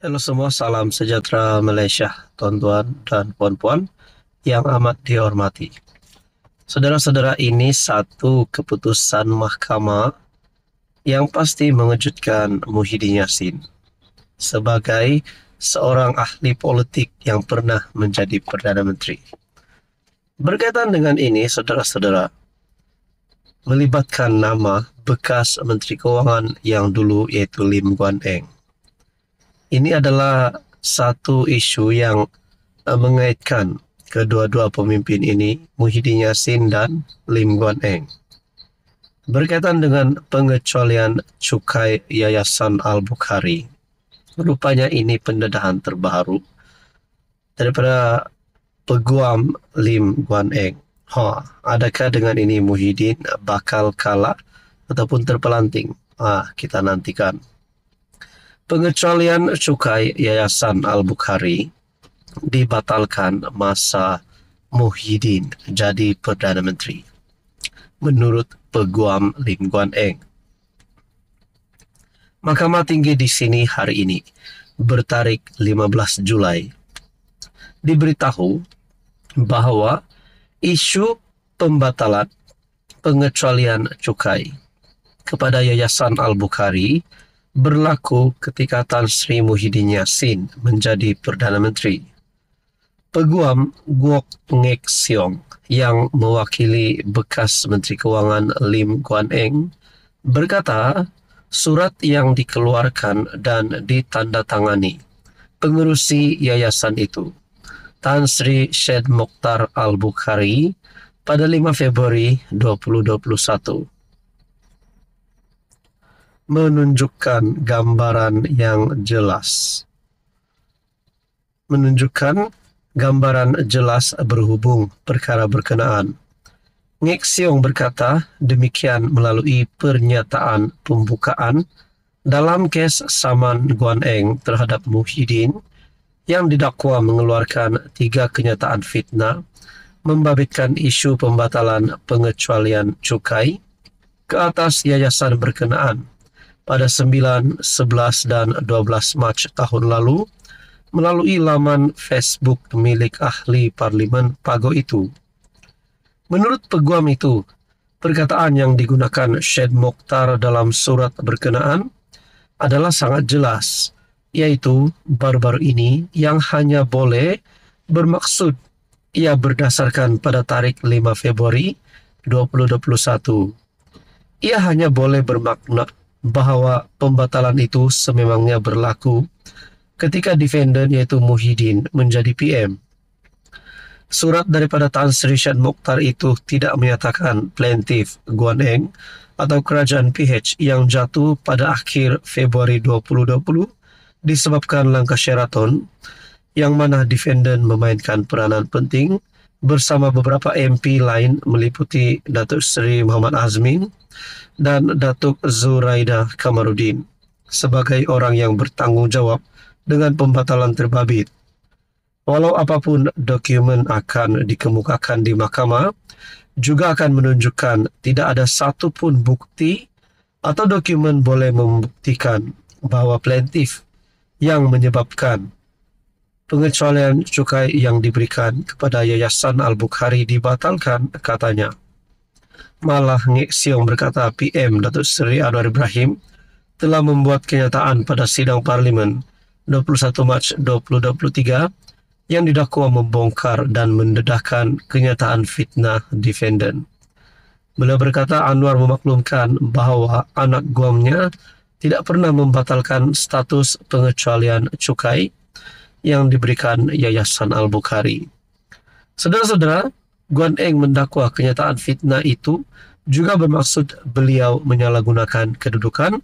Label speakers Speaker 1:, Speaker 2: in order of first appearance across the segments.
Speaker 1: Halo semua, salam sejahtera Malaysia, tuan-tuan dan puan-puan yang amat dihormati. Saudara-saudara, ini satu keputusan mahkamah yang pasti mengejutkan Muhyiddin Yassin sebagai seorang ahli politik yang pernah menjadi Perdana Menteri. Berkaitan dengan ini, saudara-saudara, melibatkan nama bekas Menteri Keuangan yang dulu yaitu Lim Guan Eng. Ini adalah satu isu yang mengaitkan kedua-dua pemimpin ini, Muhyiddin Yassin dan Lim Guan Eng. Berkaitan dengan pengecualian cukai Yayasan Al-Bukhari. Rupanya ini pendedahan terbaru daripada peguam Lim Guan Eng. Adakah dengan ini Muhyiddin bakal kalah ataupun terpelanting? Kita nantikan. Pengecualian cukai Yayasan Al-Bukhari dibatalkan masa Muhyiddin jadi Perdana Menteri, menurut peguam Lim Guan Eng. Mahkamah Tinggi di sini hari ini, bertarik 15 Julai, diberitahu bahawa isu pembatalan pengecualian cukai kepada Yayasan Al-Bukhari berlaku ketika Tan Sri Muhyiddin Yassin menjadi Perdana Menteri. Peguam Guok Ngek Siong yang mewakili bekas Menteri Keuangan Lim Guan Eng berkata surat yang dikeluarkan dan ditandatangani pengerusi yayasan itu, Tan Sri Syed Mokhtar Al-Bukhari, pada 5 Februari 2021. Menunjukkan gambaran yang jelas. Menunjukkan gambaran jelas berhubung perkara berkenaan. Ngek Siong berkata demikian melalui pernyataan pembukaan dalam kes saman Guan Eng terhadap Muhyiddin yang didakwa mengeluarkan 3 kenyataan fitnah membabitkan isu pembatalan pengecualian cukai ke atas yayasan berkenaan pada 9, 11 dan 12 Mac tahun lalu melalui laman Facebook milik ahli parlimen Pago itu. Menurut peguam itu, perkataan yang digunakan Syed Mokhtar dalam surat berkenaan adalah sangat jelas, yaitu baru-baru ini yang hanya boleh bermaksud ia berdasarkan pada tarikh 5 Februari 2021. Ia hanya boleh bermakna bahawa pembatalan itu sememangnya berlaku ketika defendant yaitu Muhyiddin menjadi PM. Surat daripada Tan Sri Syed Mokhtar itu tidak menyatakan plaintiff Guan Eng atau kerajaan PH yang jatuh pada akhir Februari 2020 disebabkan langkah Sheraton yang mana defendant memainkan peranan penting bersama beberapa MP lain meliputi Datuk Seri Muhammad Azmin dan Datuk Zuraida Kamarudin sebagai orang yang bertanggungjawab dengan pembatalan terbabit. Walau apapun dokumen akan dikemukakan di mahkamah, juga akan menunjukkan tidak ada satu pun bukti atau dokumen boleh membuktikan bahawa plaintiff yang menyebabkan pengecualian cukai yang diberikan kepada Yayasan Al-Bukhari dibatalkan, katanya. Malah Ngek Siong berkata PM Datuk Seri Anwar Ibrahim telah membuat kenyataan pada sidang parlimen 21 Mac 2023 yang didakwa membongkar dan mendedahkan kenyataan fitnah defendant. Beliau berkata Anwar memaklumkan bahawa anak guamnya tidak pernah membatalkan status pengecualian cukai yang diberikan Yayasan Al-Bukhari. Saudara-saudara, Guan Eng mendakwa kenyataan fitnah itu juga bermaksud beliau menyalahgunakan kedudukan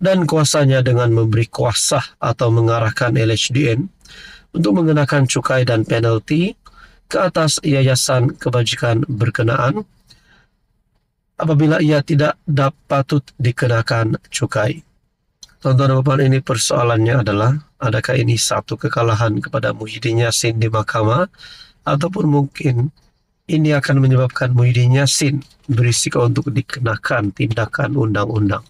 Speaker 1: dan kuasanya dengan memberi kuasa atau mengarahkan LHDN untuk mengenakan cukai dan penalti ke atas yayasan kebajikan berkenaan apabila ia tidak patut dikenakan cukai. Tuan-tuan dan puan, ini persoalannya adalah adakah ini satu kekalahan kepada Muhyiddin Yassin di mahkamah ataupun mungkin ini akan menyebabkan Muhyiddin Yassin berisiko untuk dikenakan tindakan undang-undang.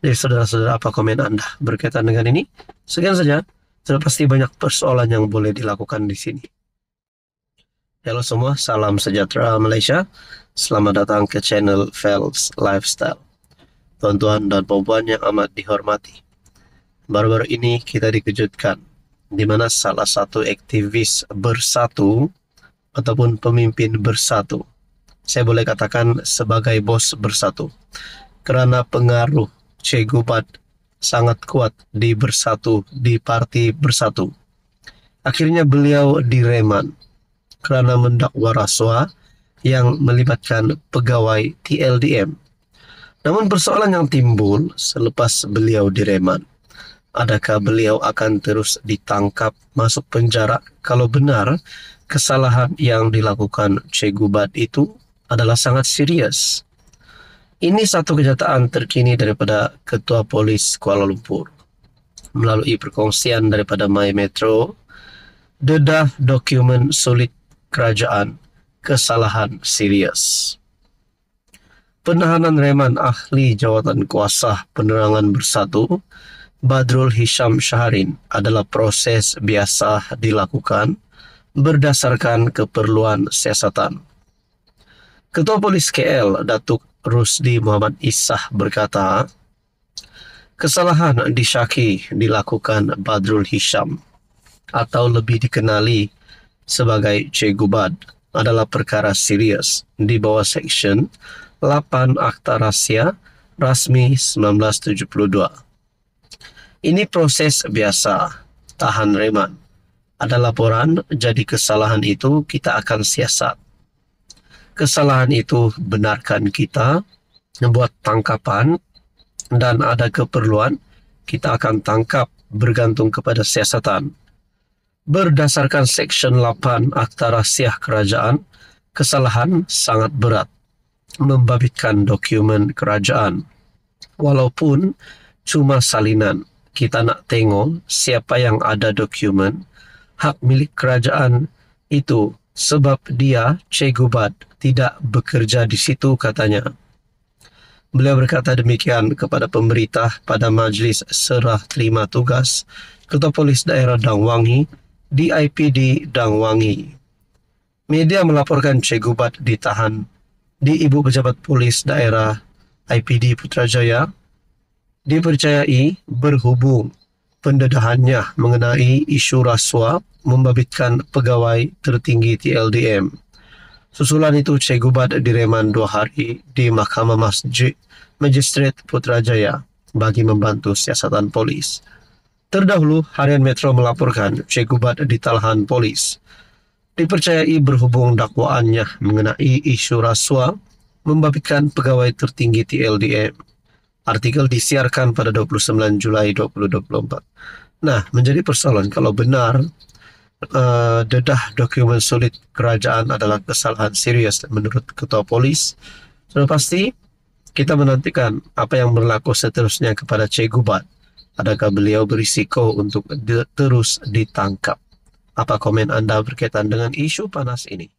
Speaker 1: Jadi saudara-saudara, apa komen anda berkaitan dengan ini? Sekian saja. Sudah pasti banyak persoalan yang boleh dilakukan di sini. Halo semua, salam sejahtera Malaysia. Selamat datang ke channel Phelps Lifestyle. Tuan-tuan dan puan yang amat dihormati. Baru-baru ini kita dikejutkan di mana salah satu aktivis bersatu ataupun pemimpin bersatu, saya boleh katakan sebagai bos bersatu, kerana pengaruh Che Gubat sangat kuat di bersatu, di parti bersatu. Akhirnya beliau direman kerana mendakwa rasuah yang melibatkan pegawai TLDM. Namun persoalan yang timbul selepas beliau direman, adakah beliau akan terus ditangkap masuk penjara kalau benar kesalahan yang dilakukan Che Gubat itu adalah sangat serius? Ini satu kenyataan terkini daripada Ketua Polis Kuala Lumpur melalui perkongsian daripada My Metro. Dedah dokumen sulit kerajaan, kesalahan serius. Penahanan reman ahli jawatan kuasa penerangan bersatu Badrul Hisham Shaharin adalah proses biasa dilakukan berdasarkan keperluan siasatan. Ketua Polis KL Datuk Rusdi Muhammad Isah berkata, kesalahan disyaki dilakukan Badrul Hisham atau lebih dikenali sebagai Che Gubat adalah perkara serius di bawah Seksyen 8 Akta Rahsia Rasmi 1972. Ini proses biasa, tahan reman. Ada laporan, jadi kesalahan itu kita akan siasat. Kesalahan itu benarkan kita membuat tangkapan dan ada keperluan, kita akan tangkap bergantung kepada siasatan. Berdasarkan Seksyen 8 Akta Rahsia Kerajaan, kesalahan sangat berat membabitkan dokumen kerajaan. Walaupun cuma salinan, kita nak tengok siapa yang ada dokumen hak milik kerajaan itu sebab dia, Che Gubat, tidak bekerja di situ katanya. Beliau berkata demikian kepada pemberita pada Majlis Serah Terima Tugas Ketua Polis Daerah Dang Wangi di IPD Dang Wangi. Media melaporkan Che Gubat ditahan di Ibu Pejabat Polis Daerah IPD Putrajaya dipercayai berhubung pendedahannya mengenai isu rasuah membabitkan pegawai tertinggi TLDM. Susulan itu Che Gubat direman 2 hari di Mahkamah Magistrate Putrajaya bagi membantu siasatan polis. Terdahulu, Harian Metro melaporkan Che Gubat ditahan polis. Dipercayai berhubung dakwaannya mengenai isu rasuah membabitkan pegawai tertinggi TLDM. Artikel disiarkan pada 29 Julai 2024. Nah, menjadi persoalan kalau benar dedah dokumen sulit kerajaan adalah kesalahan serius menurut Ketua Polis, sudah pasti kita menantikan apa yang berlaku seterusnya kepada Che Gubat. Adakah beliau berisiko untuk terus ditangkap? Apa komen anda berkaitan dengan isu panas ini?